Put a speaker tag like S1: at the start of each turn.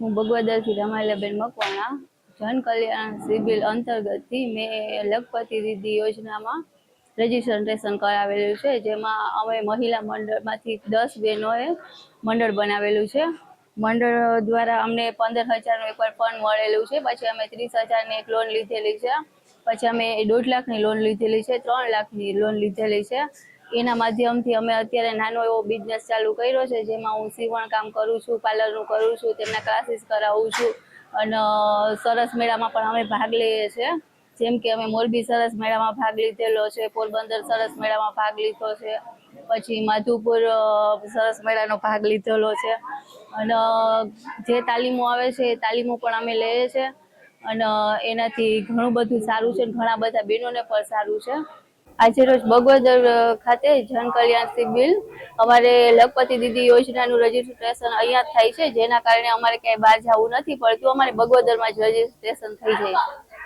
S1: હું બગવદરથી રમાલાબેન મકવાણા જન કલ્યાણ સિવિલ અંતર્ગતથી મેં લખપતિ દીદી યોજનામાં રજીસ્ટ્રેશન કરાવેલું છે, જેમાં અમે મહિલા મંડળમાંથી 10 બહેનોએ મંડળ બનાવેલું છે। મંડળ દ્વારા અમને 15,000નું એકવાર ફંડ મળેલું છે। પછી અમે 30,000ની એક લોન લીધેલી છે। પછી અમે 1.5 લાખની લોન લીધેલી છે, 3 લાખની લોન લીધેલી છે। એના માધ્યમથી અમે અત્યારે નાનો એવો બિઝનેસ ચાલુ કર્યો છે, જેમાં હું સીવણ કામ કરું છું, પાર્લરનું કરું છું, તેમના ક્લાસીસ કરાવું છું અને સરસ મેળામાં પણ અમે ભાગ લઈએ છીએ। જેમ કે અમે મોરબી સરસ મેળામાં ભાગ લીધેલો છે, પોરબંદર સરસ મેળામાં ભાગ લીધો છે, પછી માધુપુર સરસ મેળાનો ભાગ લીધેલો છે અને જે તાલીમો આવે છે એ તાલીમો પણ અમે લઈએ છીએ અને એનાથી ઘણું બધું સારું છે, ઘણા બધા બહેનોને પણ સારું છે। આજે રોજ બગવદર ખાતે જન કલ્યાણ સિવિલ અમારે લખપતિ દીદી યોજનાનું રજીસ્ટ્રેશન અહીંયા થાય છે, જેના કારણે અમારે ક્યાંય બહાર જવું નથી પડતું, અમારે બગવદરમાં જ રજીસ્ટ્રેશન થઈ જાય છે।